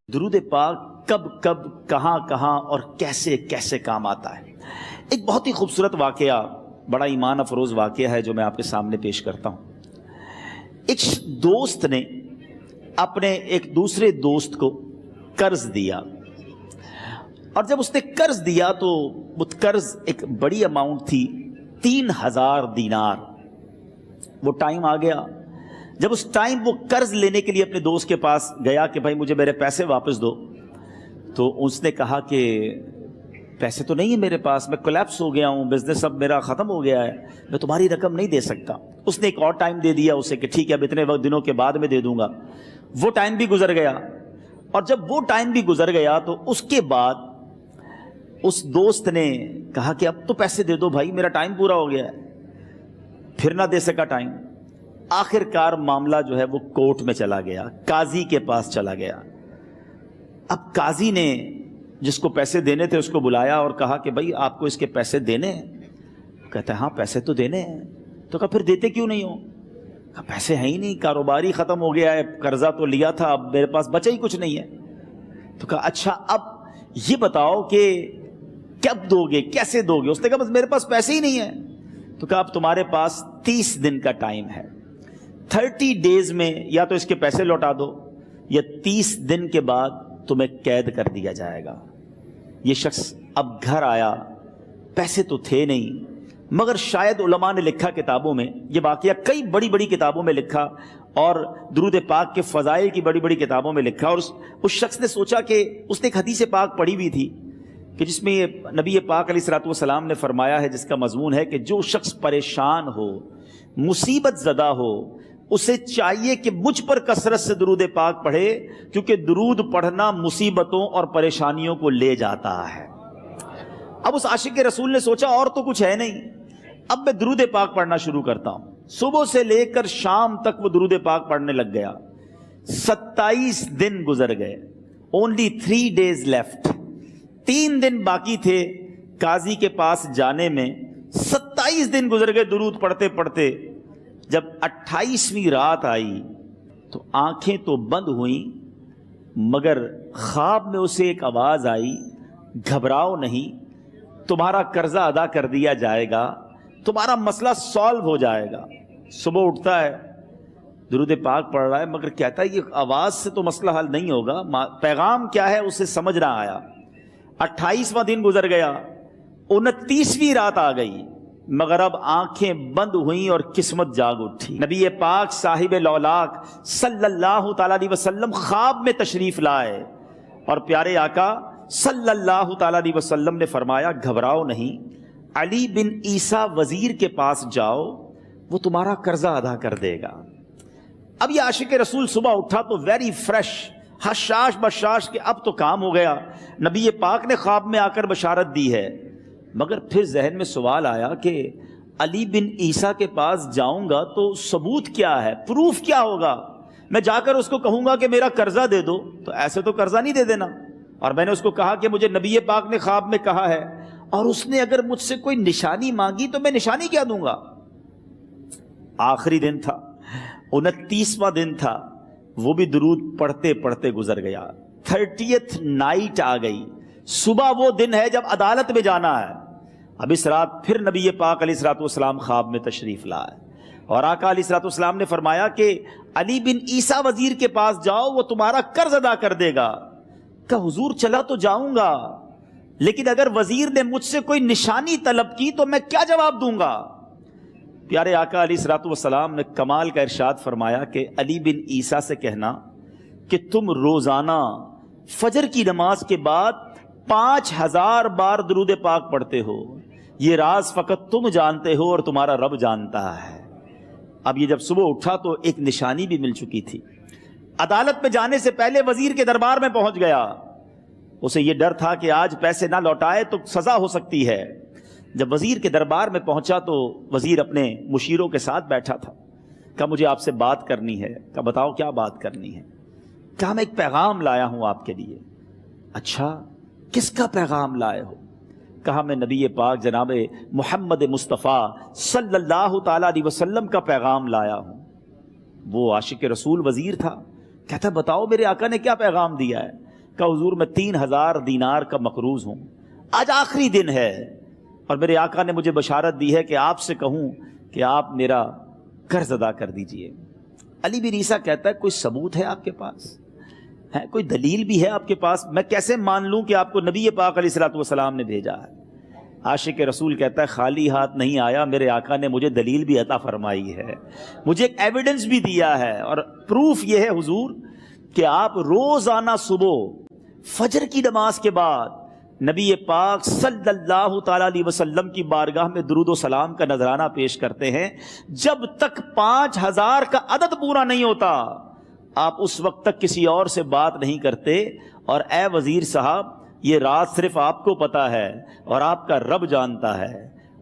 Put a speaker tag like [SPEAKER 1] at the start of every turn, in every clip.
[SPEAKER 1] درود پاک کب کب کہاں کہاں اور کیسے کیسے کام آتا ہے۔ ایک بہت ہی خوبصورت واقعہ، بڑا ایمان افروز واقعہ ہے جو میں آپ کے سامنے پیش کرتا ہوں۔ ایک دوست نے اپنے ایک دوسرے دوست کو قرض دیا، اور جب اس نے قرض دیا تو وہ قرض ایک بڑی اماؤنٹ تھی، 3000 دینار۔ وہ ٹائم آ گیا جب اس ٹائم وہ قرض لینے کے لیے اپنے دوست کے پاس گیا کہ بھائی مجھے میرے پیسے واپس دو، تو اس نے کہا کہ پیسے تو نہیں ہے میرے پاس، میں کولیپس ہو گیا ہوں، بزنس اب میرا ختم ہو گیا ہے، میں تمہاری رقم نہیں دے سکتا۔ اس نے ایک اور ٹائم دے دیا اسے کہ ٹھیک ہے اب اتنے وقت دنوں کے بعد میں دے دوں گا۔ وہ ٹائم بھی گزر گیا، اور جب وہ ٹائم بھی گزر گیا تو اس کے بعد اس دوست نے کہا کہ اب تو پیسے دے دو بھائی، میرا ٹائم پورا ہو گیا ہے۔ پھر نہ دے سکا ٹائم۔ آخر کار معاملہ جو ہے وہ کورٹ میں چلا گیا، قاضی کے پاس چلا گیا۔ اب قاضی نے جس کو پیسے دینے تھے اس کو بلایا اور کہا کہ بھائی آپ کو اس کے پیسے دینے ہیں؟ کہتا ہے ہاں پیسے تو دینے ہیں۔ تو کہا پھر دیتے کیوں نہیں ہو؟ کہا پیسے ہیں ہی نہیں، کاروبار ہی ختم ہو گیا ہے، قرضہ تو لیا تھا، اب میرے پاس بچا ہی کچھ نہیں ہے۔ تو کہا اچھا اب یہ بتاؤ کہ کب دو گے، کیسے دو گے؟ اس نے کہا بس میرے پاس پیسے ہی نہیں ہیں۔ تو کہا اب تمہارے پاس 30 دن کا ٹائم ہے، 30 ڈیز میں یا تو اس کے پیسے لوٹا دو یا 30 دن کے بعد تمہیں قید کر دیا جائے گا۔ یہ شخص اب گھر آیا، پیسے تو تھے نہیں، مگر شاید علماء نے لکھا کتابوں میں، یہ واقعہ کئی بڑی بڑی کتابوں میں لکھا اور درود پاک کے فضائل کی بڑی بڑی کتابوں میں لکھا، اور اس شخص نے سوچا کہ اس نے ایک حدیث پاک پڑھی ہوئی تھی کہ جس میں یہ نبی پاک علیہ الصلوۃ والسلام نے فرمایا ہے، جس کا مضمون ہے کہ جو شخص پریشان ہو، مصیبت زدہ ہو، اسے چاہیے کہ مجھ پر کثرت سے درود پاک پڑھے، کیونکہ درود پڑھنا مصیبتوں اور پریشانیوں کو لے جاتا ہے۔ اب اس عاشق رسول نے سوچا اور تو کچھ ہے نہیں، اب میں درود پاک پڑھنا شروع کرتا ہوں۔ صبح سے لے کر شام تک وہ درود پاک پڑھنے لگ گیا۔ 27 دن گزر گئے، only 3 days left، 3 دن باقی تھے قاضی کے پاس جانے میں۔ 27 دن گزر گئے درود پڑھتے پڑھتے۔ جب 28ویں رات آئی تو آنکھیں تو بند ہوئیں، مگر خواب میں اسے ایک آواز آئی، گھبراؤ نہیں، تمہارا قرضہ ادا کر دیا جائے گا، تمہارا مسئلہ سالو ہو جائے گا۔ صبح اٹھتا ہے، درود پاک پڑھ رہا ہے، مگر کہتا ہے یہ آواز سے تو مسئلہ حل نہیں ہوگا، پیغام کیا ہے اسے سمجھ نہ آیا۔ 28واں دن گزر گیا، 29ویں رات آ گئی، مگر اب آنکھیں بند ہوئیں اور قسمت جاگ اٹھی۔ نبی پاک صاحب لولاک صلی اللہ تعالیٰ علیہ وسلم خواب میں تشریف لائے، اور پیارے آقا صلی اللہ تعالیٰ علیہ وسلم نے فرمایا گھبراؤ نہیں، علی بن عیسیٰ وزیر کے پاس جاؤ، وہ تمہارا قرضہ ادا کر دے گا۔ اب یہ عاشق رسول صبح اٹھا تو ویری فریش، حشاش بشاش کہ اب تو کام ہو گیا، نبی پاک نے خواب میں آ کر بشارت دی ہے۔ مگر پھر ذہن میں سوال آیا کہ علی بن عیسیٰ کے پاس جاؤں گا تو ثبوت کیا ہے، پروف کیا ہوگا؟ میں جا کر اس کو کہوں گا کہ میرا قرضہ دے دو تو ایسے تو قرضہ نہیں دے دینا، اور میں نے اس کو کہا کہ مجھے نبی پاک نے خواب میں کہا ہے، اور اس نے اگر مجھ سے کوئی نشانی مانگی تو میں نشانی کیا دوں گا؟ آخری دن تھا، 29واں دن تھا، وہ بھی درود پڑھتے پڑھتے گزر گیا۔ 30th نائٹ آ گئی، صبح وہ دن ہے جب عدالت میں جانا ہے۔ اب اس رات پھر نبی پاک علیہ الصلوۃ والسلام خواب میں تشریف لائے، اور آقا علیہ الصلوۃ والسلام نے فرمایا کہ علی بن عیسیٰ وزیر کے پاس جاؤ، وہ تمہارا قرض ادا کر دے گا۔ کہ حضور چلا تو جاؤں گا، لیکن اگر وزیر نے مجھ سے کوئی نشانی طلب کی تو میں کیا جواب دوں گا؟ پیارے آقا علیہ الصلوۃ والسلام نے کمال کا ارشاد فرمایا کہ علی بن عیسیٰ سے کہنا کہ تم روزانہ فجر کی نماز کے بعد 5000 بار درود پاک پڑھتے ہو، یہ راز فقط تم جانتے ہو اور تمہارا رب جانتا ہے۔ اب یہ جب صبح اٹھا تو ایک نشانی بھی مل چکی تھی۔ عدالت میں جانے سے پہلے وزیر کے دربار میں پہنچ گیا، اسے یہ ڈر تھا کہ آج پیسے نہ لوٹائے تو سزا ہو سکتی ہے۔ جب وزیر کے دربار میں پہنچا تو وزیر اپنے مشیروں کے ساتھ بیٹھا تھا۔ کہا مجھے آپ سے بات کرنی ہے۔ کہا بتاؤ کیا بات کرنی ہے؟ کہا میں ایک پیغام لایا ہوں آپ کے لیے۔ اچھا کس کا پیغام لائے ہو؟ کہا میں نبی پاک جناب محمد مصطفیٰ صلی اللہ تعالیٰ علیہ وسلم کا پیغام لایا ہوں۔ وہ عاشق رسول وزیر تھا، کہتا بتاؤ میرے آقا نے کیا پیغام دیا ہے؟ کہ حضور میں 3000 دینار کا مقروض ہوں، آج آخری دن ہے اور میرے آقا نے مجھے بشارت دی ہے کہ آپ سے کہوں کہ آپ میرا قرض ادا کر دیجئے۔ علی بن عیسیٰ کہتا ہے کوئی ثبوت ہے آپ کے پاس؟ ہے کوئی دلیل بھی ہے آپ کے پاس؟ میں کیسے مان لوں کہ آپ کو نبی پاک علیہ الصلوۃ والسلام نے بھیجا ہے؟ عاشق رسول کہتا ہے خالی ہاتھ نہیں آیا، میرے آقا نے مجھے دلیل بھی عطا فرمائی ہے، مجھے ایک ایویڈنس بھی دیا ہے، اور پروف یہ ہے حضور کہ آپ روزانہ صبح فجر کی نماز کے بعد نبی پاک صلی اللہ تعالی علیہ وسلم کی بارگاہ میں درود و سلام کا نذرانہ پیش کرتے ہیں۔ جب تک 5000 کا عدد پورا نہیں ہوتا آپ اس وقت تک کسی اور سے بات نہیں کرتے، اور اے وزیر صاحب یہ رات صرف آپ کو پتا ہے اور آپ کا رب جانتا ہے۔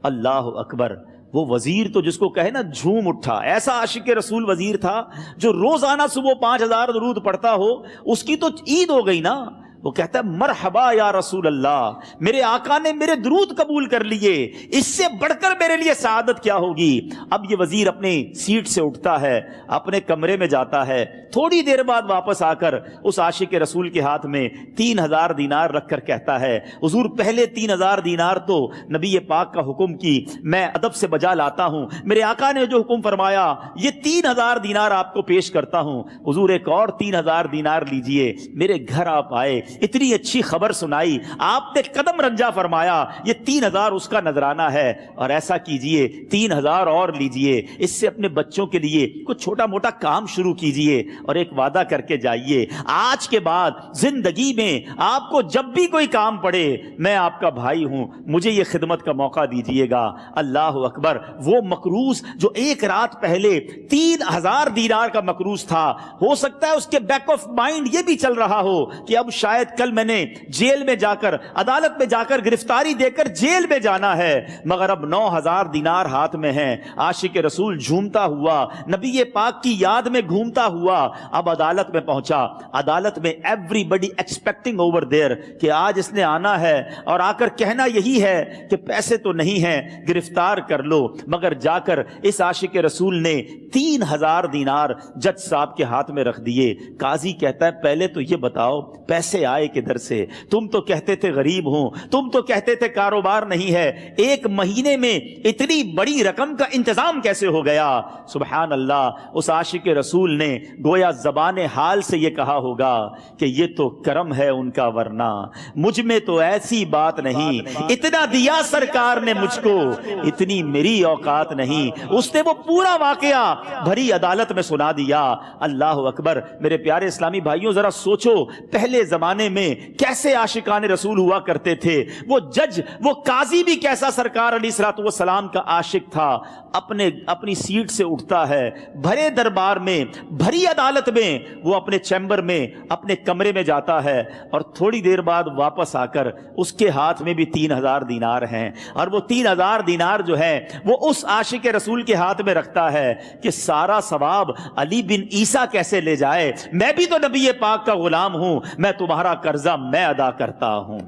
[SPEAKER 1] اللہ اکبر! وہ وزیر تو جس کو کہے نا جھوم اٹھا، ایسا عاشق رسول وزیر تھا جو روزانہ صبح 5000 درود پڑھتا ہو، اس کی تو عید ہو گئی نا۔ وہ کہتا ہے مرحبا یا رسول اللہ، میرے آقا نے میرے درود قبول کر لیے، اس سے بڑھ کر میرے لیے سعادت کیا ہوگی۔ اب یہ وزیر اپنی سیٹ سے اٹھتا ہے، اپنے کمرے میں جاتا ہے، تھوڑی دیر بعد واپس آ کر اس عاشق رسول کے ہاتھ میں 3000 دینار رکھ کر کہتا ہے حضور پہلے 3000 دینار تو نبی پاک کا حکم کی میں ادب سے بجا لاتا ہوں، میرے آقا نے جو حکم فرمایا یہ 3000 دینار آپ کو پیش کرتا ہوں، حضور ایک اور 3000 دینار لیجئے۔ میرے گھر آپ آئے، اتنی اچھی خبر سنائی، آپ نے قدم رنجا فرمایا، یہ 3000 اس کا نذرانہ ہے، اور ایسا کیجئے 3000 اور لیجئے، اس سے اپنے بچوں کے لیے کچھ چھوٹا موٹا کام شروع کیجئے اور ایک وعدہ کر کے جائیے، آج کے بعد زندگی میں آپ کو جب بھی کوئی کام پڑے میں آپ کا بھائی ہوں، مجھے یہ خدمت کا موقع دیجئے گا۔ اللہ اکبر! وہ مقروض جو ایک رات پہلے 3000 دینار کا مقروض تھا، ہو سکتا ہے اس کے بیک آف مائنڈ یہ بھی چل رہا ہو کہ اب شاید کل میں نے جیل میں جا کر، عدالت میں جا کر گرفتاری دے کر جیل میں جانا ہے، مگر اب 9000 دینار ہاتھ میں ہیں۔ عاشق رسول جھومتا ہوا نبی پاک کی یاد میں گھومتا ہوا اب عدالت میں پہنچا۔ عدالت میں everybody expecting over there کہ آج اس نے آنا ہے اور آ کر کہنا یہی ہے کہ پیسے تو نہیں ہیں، گرفتار کر لو، مگر جا کر اس عاشق رسول نے 3000 دینار جج صاحب کے ہاتھ میں رکھ دیے۔ قاضی کہتا ہے پہلے تو یہ بتاؤ پیسے آئے کدھر سے؟ تم تو کہتے تھے غریب ہوں، تم تو کہتے تھے کاروبار نہیں ہے، ایک مہینے میں اتنی بڑی رقم کا انتظام کیسے ہو گیا؟ سبحان اللہ! اس عاشق رسول نے گویا زبان حال سے یہ کہا ہوگا کہ یہ تو کرم ہے ان کا، ورنہ مجھ میں تو ایسی بات نہیں، اتنا دیا سرکار نے مجھ کو، اتنی میری اوقات نہیں۔ اس نے وہ پورا واقعہ بھری عدالت میں سنا دیا۔ اللہ اکبر! میرے پیارے اسلامی بھائیوں ذرا سوچو پہلے زمانے میں کیسے عاشقان رسول ہوا کرتے تھے، وہ جج، وہ قاضی بھی کیسا سرکار علیہ الصلوۃ والسلام کا عاشق تھا۔ اپنی سیٹ سے اٹھتا ہے، بھرے دربار میں، بھری عدالت میں، وہ اپنے چیمبر میں، اپنے کمرے میں جاتا ہے، اور تھوڑی دیر بعد واپس آ کر اس کے ہاتھ میں بھی 3000 دینار ہیں، اور وہ 3000 دینار جو ہے وہ اس عاشق رسول کے ہاتھ میں رکھتا ہے کہ سارا ثواب علی بن عیسیٰ کیسے لے جائے، میں بھی تو نبی پاک کا غلام ہوں، میں تمہارا قرضہ میں ادا کرتا ہوں۔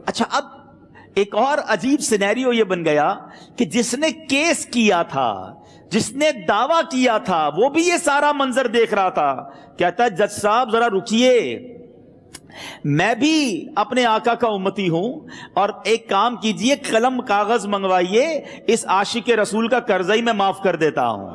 [SPEAKER 1] اچھا، اب ایک اور عجیب سینیریو یہ بن گیا کہ جس نے کیس کیا تھا، جس نے دعویٰ کیا تھا، وہ بھی یہ سارا منظر دیکھ رہا تھا۔ کہتا ہے جج صاحب ذرا رکیے، میں بھی اپنے آقا کا امتی ہوں، اور ایک کام کیجئے، قلم کاغذ منگوائیے، اس عاشق رسول کا قرضہ ہی میں معاف کر دیتا ہوں۔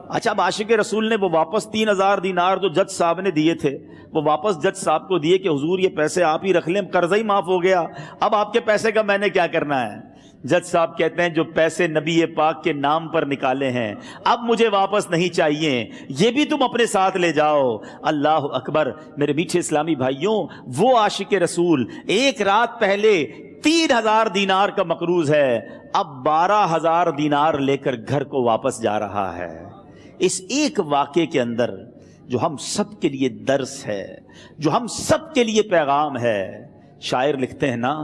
[SPEAKER 1] اچھا، اب عاشق رسول نے وہ واپس 3000 دینار جو جج صاحب نے دیے تھے وہ واپس جج صاحب کو دیے کہ حضور یہ پیسے آپ ہی رکھ لیں، قرضہ ہی معاف ہو گیا، اب آپ کے پیسے کا میں نے کیا کرنا ہے؟ جج صاحب کہتے ہیں جو پیسے نبی پاک کے نام پر نکالے ہیں اب مجھے واپس نہیں چاہیے، یہ بھی تم اپنے ساتھ لے جاؤ۔ اللہ اکبر! میرے میٹھے اسلامی بھائیوں، وہ عاشق رسول ایک رات پہلے 3000 دینار کا مقروض ہے، اب 12000 دینار لے کر گھر کو واپس جا رہا ہے۔ اس ایک واقعے کے اندر جو ہم سب کے لیے درس ہے، جو ہم سب کے لیے پیغام ہے، شاعر لکھتے ہیں نا،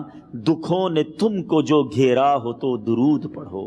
[SPEAKER 1] دکھوں نے تم کو جو گھیرا ہو تو درود پڑھو،